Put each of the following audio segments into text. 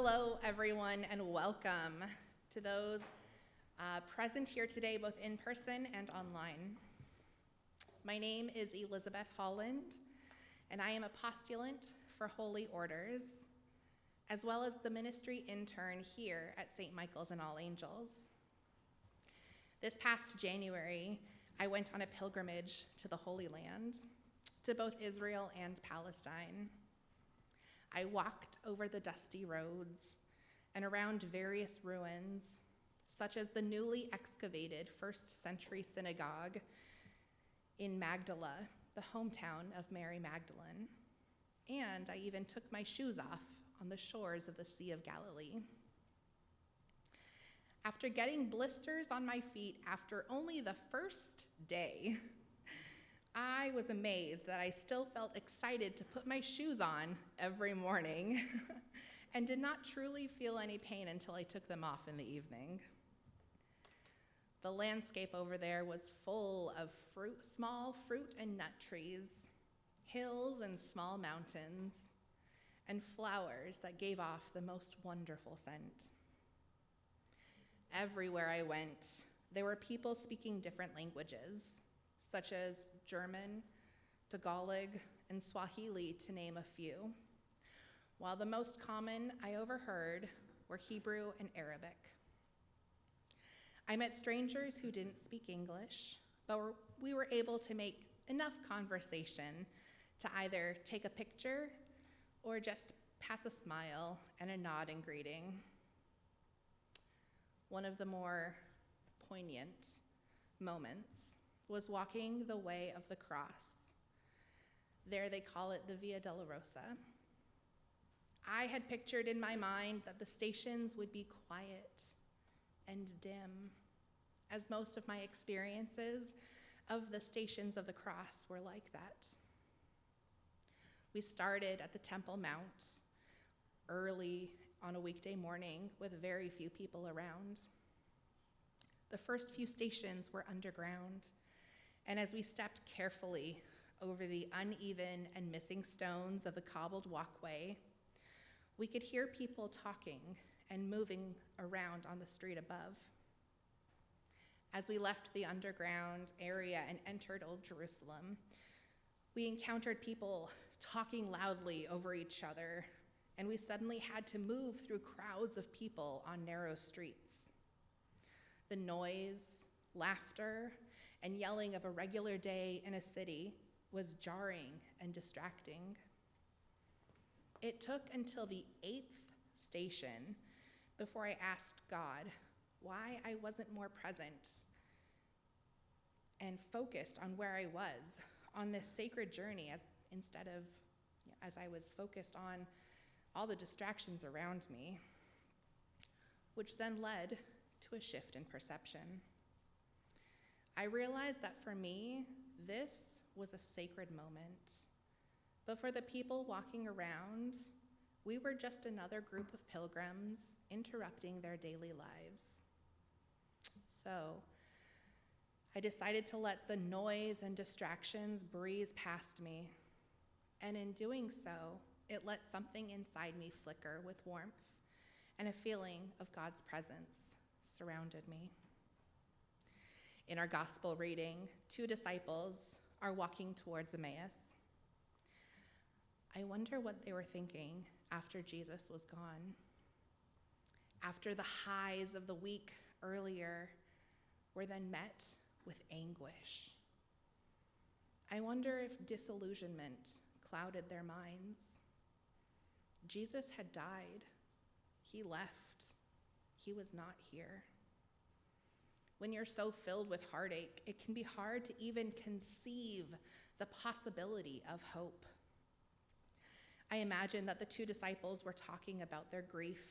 Hello, everyone, and welcome to those present here today, both in person and online. My name is Elizabeth Holland, and I am a postulant for Holy Orders, as well as the ministry intern here at St. Michael's and All Angels. This past January, I went on a pilgrimage to the Holy Land, to both Israel and Palestine. I walked over the dusty roads and around various ruins, such as the newly excavated first century synagogue in Magdala, the hometown of Mary Magdalene. And I even took my shoes off on the shores of the Sea of Galilee. After getting blisters on my feet after only the first day, I was amazed that I still felt excited to put my shoes on every morning and did not truly feel any pain until I took them off in the evening. The landscape over there was full of small fruit and nut trees, hills and small mountains, and flowers that gave off the most wonderful scent. Everywhere I went, there were people speaking different languages, such as German, Tagalog, and Swahili, to name a few, while the most common I overheard were Hebrew and Arabic. I met strangers who didn't speak English, but we were able to make enough conversation to either take a picture or just pass a smile and a nod in greeting. One of the more poignant moments was walking the way of the cross. There they call it the Via Dolorosa. I had pictured in my mind that the stations would be quiet and dim, as most of my experiences of the stations of the cross were like that. We started at the Temple Mount early on a weekday morning with very few people around. The first few stations were underground, and as we stepped carefully over the uneven and missing stones of the cobbled walkway, we could hear people talking and moving around on the street above. As we left the underground area and entered Old Jerusalem, we encountered people talking loudly over each other, and we suddenly had to move through crowds of people on narrow streets. The noise, laughter, and yelling of a regular day in a city was jarring and distracting. It took until the 8th station before I asked God why I wasn't more present and focused on where I was on this sacred journey instead of as I was focused on all the distractions around me, which then led to a shift in perception. I realized that for me, this was a sacred moment. But for the people walking around, we were just another group of pilgrims interrupting their daily lives. So I decided to let the noise and distractions breeze past me. And in doing so, it let something inside me flicker with warmth, and a feeling of God's presence surrounded me. In our gospel reading, 2 disciples are walking towards Emmaus. I wonder what they were thinking after Jesus was gone. After the highs of the week earlier were then met with anguish. I wonder if disillusionment clouded their minds. Jesus had died. He left. He was not here. When you're so filled with heartache, it can be hard to even conceive the possibility of hope. I imagine that the 2 disciples were talking about their grief,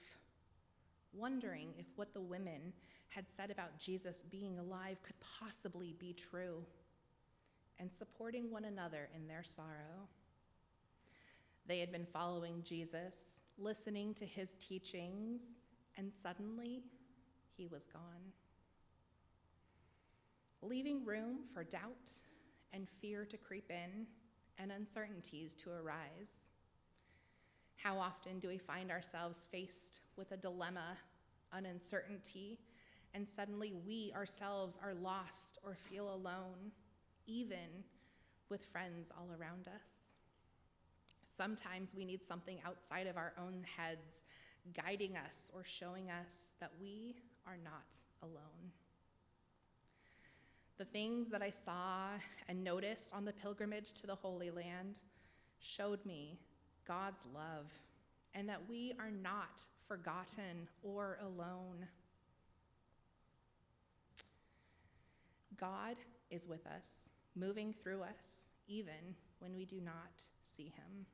wondering if what the women had said about Jesus being alive could possibly be true, and supporting one another in their sorrow. They had been following Jesus, listening to his teachings, and suddenly he was gone, leaving room for doubt and fear to creep in and uncertainties to arise. How often do we find ourselves faced with a dilemma, an uncertainty, and suddenly we ourselves are lost or feel alone, even with friends all around us? Sometimes we need something outside of our own heads, guiding us or showing us that we are not alone. The things that I saw and noticed on the pilgrimage to the Holy Land showed me God's love and that we are not forgotten or alone. God is with us, moving through us, even when we do not see him.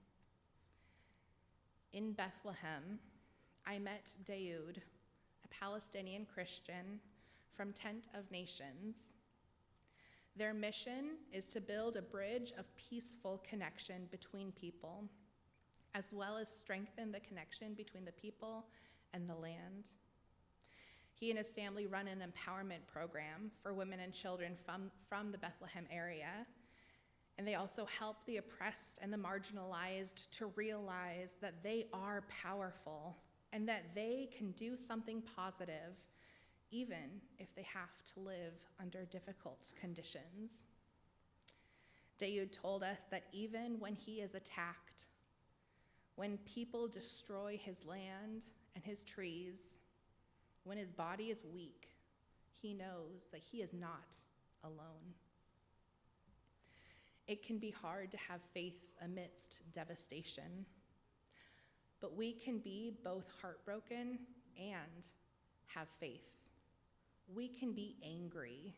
In Bethlehem, I met Daoud, a Palestinian Christian from Tent of Nations. Their mission is to build a bridge of peaceful connection between people, as well as strengthen the connection between the people and the land. He and his family run an empowerment program for women and children from the Bethlehem area, and they also help the oppressed and the marginalized to realize that they are powerful and that they can do something positive even if they have to live under difficult conditions. Daoud told us that even when he is attacked, when people destroy his land and his trees, when his body is weak, he knows that he is not alone. It can be hard to have faith amidst devastation, but we can be both heartbroken and have faith. We can be angry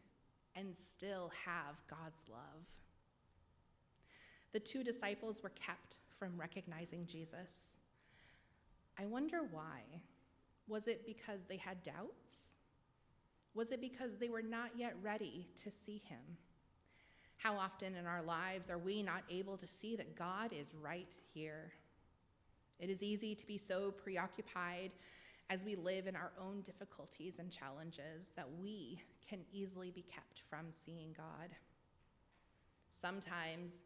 and still have God's love. The two disciples were kept from recognizing Jesus. I wonder why. Was it because they had doubts? Was it because they were not yet ready to see him? How often in our lives are we not able to see that God is right here? It is easy to be so preoccupied as we live in our own difficulties and challenges that we can easily be kept from seeing God. Sometimes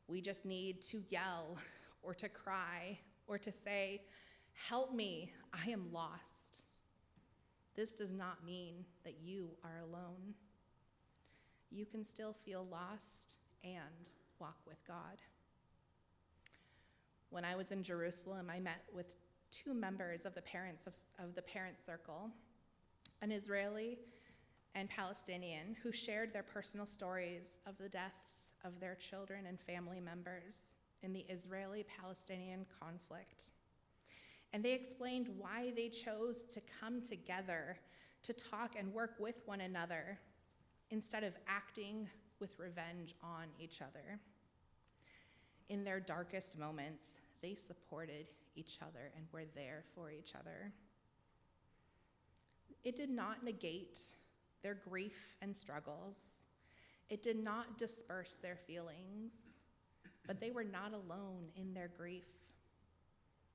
we just need to yell or to cry or to say, "Help me, I am lost." This does not mean that you are alone. You can still feel lost and walk with God. When I was in Jerusalem, I met with two members of the parents circle, an Israeli and Palestinian, who shared their personal stories of the deaths of their children and family members in the Israeli-Palestinian conflict. And they explained why they chose to come together to talk and work with one another instead of acting with revenge on each other. In their darkest moments, they supported each other and were there for each other. It did not negate their grief and struggles. It did not disperse their feelings, but they were not alone in their grief.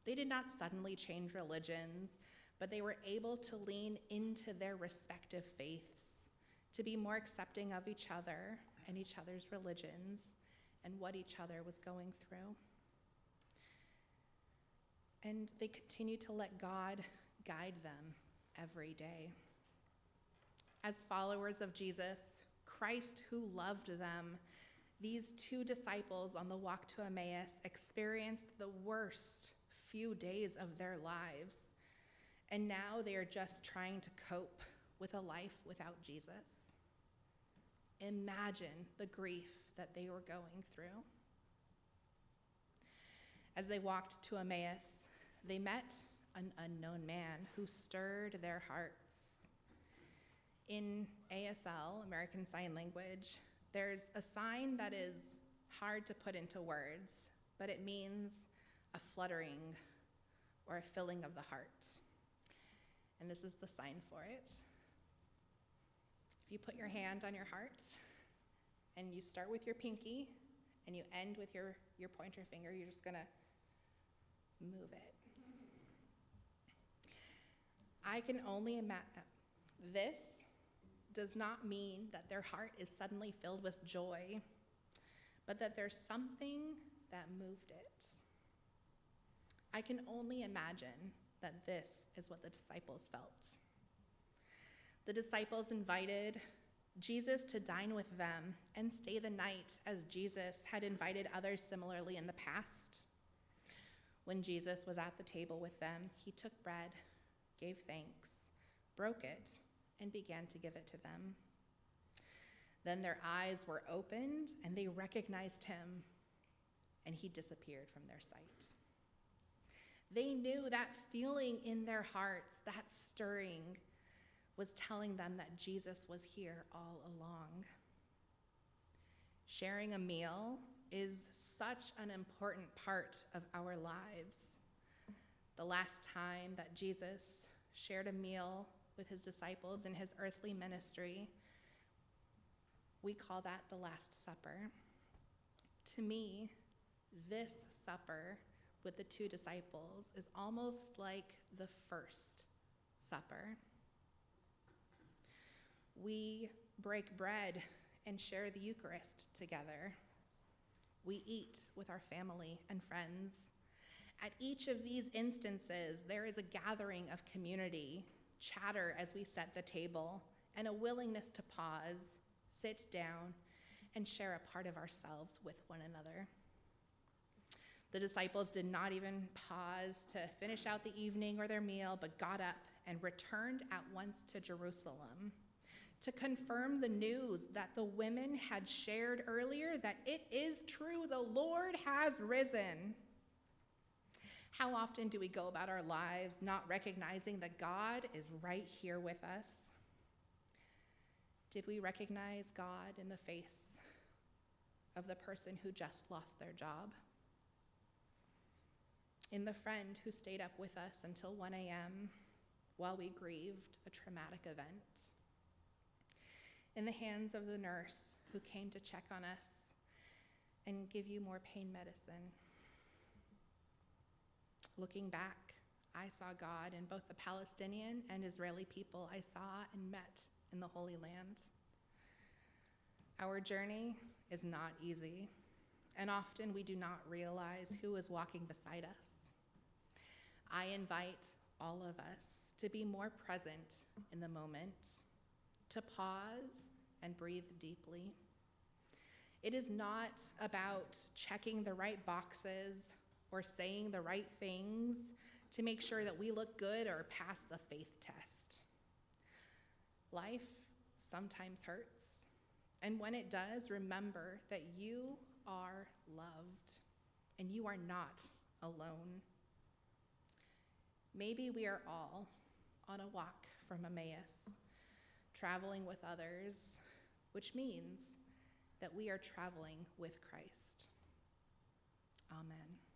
They did not suddenly change religions, but they were able to lean into their respective faiths, to be more accepting of each other and each other's religions and what each other was going through. And they continue to let God guide them every day. As followers of Jesus, Christ who loved them, these two disciples on the walk to Emmaus experienced the worst few days of their lives, and now they are just trying to cope with a life without Jesus. Imagine the grief that they were going through. As they walked to Emmaus, they met an unknown man who stirred their hearts. In ASL, American Sign Language, there's a sign that is hard to put into words, but it means a fluttering or a filling of the heart. And this is the sign for it. If you put your hand on your heart and you start with your pinky and you end with your pointer finger, you're just gonna move it. I can only imagine. This does not mean that their heart is suddenly filled with joy, but that there's something that moved it. I can only imagine that this is what the disciples felt. The disciples invited Jesus to dine with them and stay the night, as Jesus had invited others similarly in the past. When Jesus was at the table with them, he took bread, gave thanks, broke it, and began to give it to them. Then their eyes were opened, and they recognized him, and he disappeared from their sight. They knew that feeling in their hearts, that stirring, was telling them that Jesus was here all along. Sharing a meal is such an important part of our lives. The last time that Jesus shared a meal with his disciples in his earthly ministry, we call that the Last Supper. To me, this supper with the two disciples is almost like the first supper. We break bread and share the Eucharist together. We eat with our family and friends. At each of these instances, there is a gathering of community, chatter as we set the table, and a willingness to pause, sit down, and share a part of ourselves with one another. The disciples did not even pause to finish out the evening or their meal, but got up and returned at once to Jerusalem to confirm the news that the women had shared earlier, that it is true, the Lord has risen. How often do we go about our lives not recognizing that God is right here with us? Did we recognize God in the face of the person who just lost their job? In the friend who stayed up with us until 1 a.m. while we grieved a traumatic event? In the hands of the nurse who came to check on us and give you more pain medicine? Looking back, I saw God in both the Palestinian and Israeli people I saw and met in the Holy Land. Our journey is not easy, and often we do not realize who is walking beside us. I invite all of us to be more present in the moment, to pause and breathe deeply. It is not about checking the right boxes or saying the right things to make sure that we look good or pass the faith test. Life sometimes hurts, and when it does, remember that you are loved and you are not alone. Maybe we are all on a walk from Emmaus, traveling with others, which means that we are traveling with Christ. Amen.